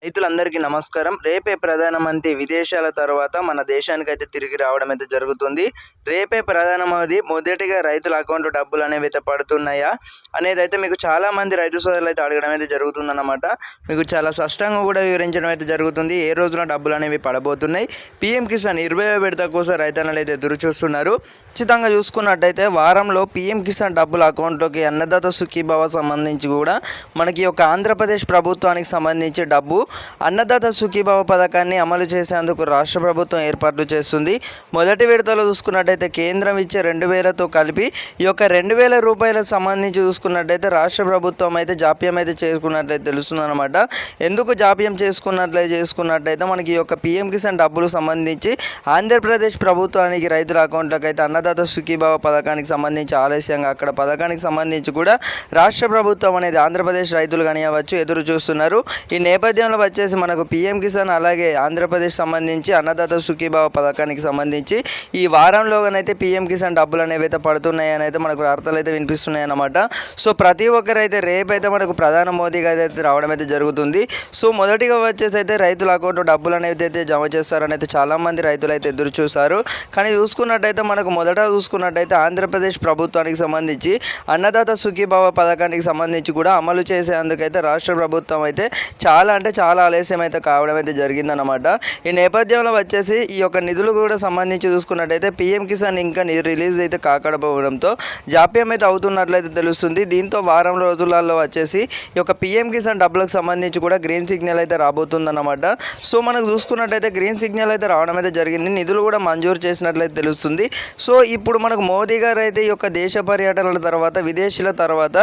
రైతులందరికీ నమస్కారం. రేపే ప్రధానమంత్రి విదేశాల తర్వాత మన దేశానికైతే తిరిగి రావడం అయితే జరుగుతుంది. రేపే ప్రధానమంత్రి మొదటిగా రైతుల అకౌంట్లో డబ్బులు అనేవి అయితే పడుతున్నాయా అనేది అయితే మీకు చాలామంది రైతు సోదరులు అయితే అడగడం అయితే జరుగుతుందన్నమాట. మీకు చాలా స్పష్టంగా కూడా వివరించడం అయితే జరుగుతుంది ఏ రోజున డబ్బులు అనేవి పడబోతున్నాయి. పీఎం కిసాన్ 20వ విడత కోసం రైతన్నలు అయితే ఎదురు చూస్తున్నారు. ఖచ్చితంగా చూసుకున్నట్టయితే వారంలో పీఎం కిసాన్ డబ్బుల అకౌంట్లోకి అన్నదాత సుఖీభవ సంబంధించి కూడా మనకి ఒక ఆంధ్రప్రదేశ్ ప్రభుత్వానికి సంబంధించి డబ్బు అన్నదాత సుఖీభవ పథకాన్ని అమలు చేసేందుకు రాష్ట్ర ప్రభుత్వం ఏర్పాట్లు చేస్తుంది. మొదటి విడతలో చూసుకున్నట్టయితే కేంద్రం ఇచ్చే 2,000తో కలిపి ఈ యొక్క 2,000 రూపాయలకు సంబంధించి చూసుకున్నట్టయితే రాష్ట్ర ప్రభుత్వం అయితే జాప్యం అయితే చేసుకున్నట్లయితే తెలుస్తుంది అనమాట. ఎందుకు జాప్యం చేసుకున్నట్లయితే మనకి ఈ యొక్క పీఎం కిసాన్ డబ్బులు సంబంధించి ఆంధ్రప్రదేశ్ ప్రభుత్వానికి రైతుల అకౌంట్లకు అయితే అన్నదాత సుఖీభవ పథకానికి సంబంధించి ఆలస్యంగా అక్కడ పథకానికి సంబంధించి కూడా రాష్ట్ర ప్రభుత్వం అనేది ఆంధ్రప్రదేశ్ రైతులు కానివ్వచ్చు ఎదురు చూస్తున్నారు. ఈ నేపథ్యంలో వచ్చేసి మనకు పీఎం కిసాన్ అలాగే ఆంధ్రప్రదేశ్ సంబంధించి అన్నదాత సుఖీభవ పథకానికి సంబంధించి ఈ వారంలోగానైతే పీఎం కిసాన్ డబ్బులు అనేవి అయితే పడుతున్నాయని అయితే మనకు వార్తలు అయితే వినిపిస్తున్నాయి అన్నమాట. సో ప్రతి ఒక్కరైతే రేపైతే మనకు ప్రధాని మోదీ గారు అయితే రావడం అయితే జరుగుతుంది. సో మొదటిగా వచ్చేసి అయితే రైతుల అకౌంట్లో డబ్బులు అనేవి అయితే జమ చేస్తారని అయితే చాలామంది రైతులు అయితే ఎదురు చూశారు. కానీ చూసుకున్నట్టయితే మనకు మొదట చూసుకున్నట్టయితే ఆంధ్రప్రదేశ్ ప్రభుత్వానికి సంబంధించి అన్నదాత సుఖీభవ పథకానికి సంబంధించి కూడా అమలు చేసేందుకైతే రాష్ట్ర ప్రభుత్వం అయితే చాలా ఆలస్యం అయితే కావడం అయితే జరిగిందన్నమాట. ఈ నేపథ్యంలో వచ్చేసి ఈ యొక్క నిధులు కూడా సంబంధించి చూసుకున్నట్టయితే పీఎం కిసాన్ ఇంకా రిలీజ్ అయితే కాకపోవడంతో జాప్యం అయితే అవుతున్నట్లయితే తెలుస్తుంది. దీంతో వారం రోజులలో వచ్చేసి ఈ యొక్క పీఎం కిసాన్ డబ్బులకు సంబంధించి కూడా గ్రీన్ సిగ్నల్ అయితే రాబోతుందన్నమాట. సో మనకు చూసుకున్నట్టయితే గ్రీన్ సిగ్నల్ అయితే రావడం అయితే జరిగింది. నిధులు కూడా మంజూరు చేసినట్లయితే తెలుస్తుంది. సో ఇప్పుడు మనకు మోదీ గారు అయితే ఈ యొక్క దేశ పర్యటనల తర్వాత విదేశీల తర్వాత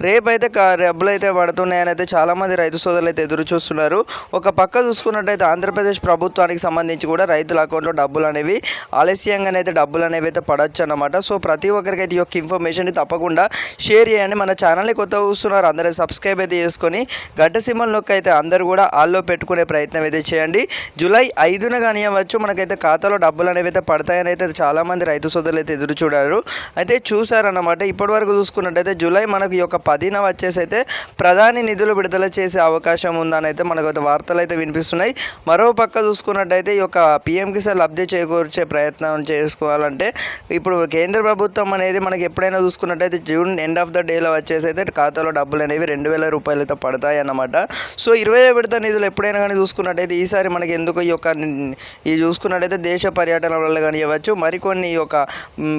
రేపైతే డబ్బులు అయితే పడుతున్నాయని అయితే చాలామంది రైతు సోదరులు అయితే ఎదురు చూస్తున్నారు. ఒక పక్క చూసుకున్నట్టయితే ఆంధ్రప్రదేశ్ ప్రభుత్వానికి సంబంధించి కూడా రైతుల అకౌంట్లో డబ్బులు అనేవి ఆలస్యంగానైతే డబ్బులు అనేవి అయితే పడవచ్చు అన్నమాట. సో ప్రతి ఒక్కరికైతే ఈ యొక్క ఇన్ఫర్మేషన్ తప్పకుండా షేర్ చేయండి. మన ఛానల్ని కొత్తగా చూస్తున్నారు అందరూ సబ్స్క్రైబ్ అయితే చేసుకొని గంట సింబల్ నొక్కి అయితే అందరూ కూడా ఆల్లో పెట్టుకునే ప్రయత్నం అయితే చేయండి. జూలై 5న కానివ్వచ్చు మనకైతే ఖాతాలో డబ్బులు అనేవి అయితే పడతాయని అయితే చాలామంది రైతు సోదరులు అయితే ఎదురు అయితే చూశారన్నమాట. ఇప్పటివరకు చూసుకున్నట్టయితే జూలై మనకు ఈ యొక్క 10న వచ్చేసి అయితే ప్రధాని నిధులు విడుదల చేసే అవకాశం ఉందని అయితే మనకు వార్తలు అయితే వినిపిస్తున్నాయి. మరో పక్క చూసుకున్నట్టయితే ఈ యొక్క పీఎం కిసాన్ లబ్ధి చేకూర్చే ప్రయత్నం చేసుకోవాలంటే ఇప్పుడు కేంద్ర ప్రభుత్వం అనేది మనకి ఎప్పుడైనా చూసుకున్నట్టయితే జూన్ ఎండ్ ఆఫ్ ద డేలో వచ్చేసి అయితే ఖాతాలో డబ్బులు అనేవి 2,000 రూపాయలు అయితే పడతాయి అన్నమాట. సో 20వ విడత నిధులు ఎప్పుడైనా కానీ చూసుకున్నట్టయితే ఈసారి మనకి ఎందుకు ఈ యొక్క చూసుకున్నట్టయితే దేశ పర్యటన వల్ల కానివ్వచ్చు మరికొన్ని ఈ యొక్క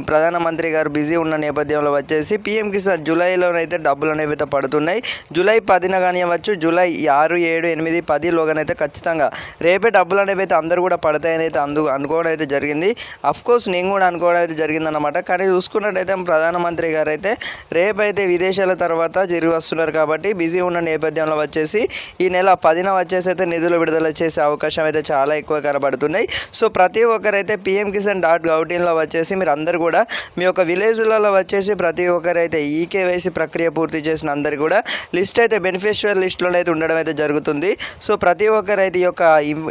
ప్రధానమంత్రి గారు బిజీ ఉన్న నేపథ్యంలో వచ్చేసి పీఎం కిసాన్ జూలైలోనైతే డబ్బులు అనేవి అయితే పడుతున్నాయి. జూలై 10న కానివ్వచ్చు జూలై 6, 7, 8, 10లోగానైతే ఖచ్చితంగా రేపే డబ్బులు అనేవి అయితే అందరూ కూడా పడతాయని అయితే అనుకోవడం అయితే జరిగింది. అఫ్కోర్స్ నేను కూడా అనుకోవడం అయితే జరిగిందన్నమాట. కానీ చూసుకున్నట్టయితే ప్రధానమంత్రి గారు అయితే రేపైతే విదేశాల తర్వాత తిరిగి వస్తున్నారు కాబట్టి బిజీ ఉన్న నేపథ్యంలో వచ్చేసి ఈ నెల 10న వచ్చేసి అయితే నిధులు విడుదల చేసే అవకాశం అయితే చాలా ఎక్కువ కనబడుతున్నాయి. సో ప్రతి ఒక్కరైతే పీఎం కిసాన్ .gov.in వచ్చేసి మీరు అందరు కూడా మీ యొక్క విలేజ్లలో వచ్చేసి ప్రతి ఒక్కరైతే ఈకేవైసీ ప్రక్రియ పూర్తి చేసిన అందరు కూడా లిస్ట్ అయితే బెనిఫిషియరీ లిస్టులో అయితే ఉండడం అయితే జరుగుతుంది. సో ప్రతి ఒక్కరైతే ఈ యొక్క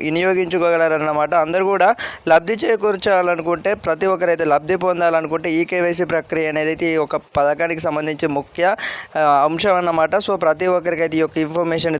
వినియోగించుకోగలరన్నమాట. అందరూ కూడా లబ్ధి చేకూర్చాలనుకుంటే ప్రతి ఒక్కరైతే లబ్ధి పొందాలనుకుంటే ఈకేవైసీ ప్రక్రియ అనేది ఈ యొక్క పథకానికి సంబంధించి ముఖ్య అంశం అన్నమాట. సో ప్రతి ఒక్కరికైతే ఈ యొక్క ఇన్ఫర్మేషన్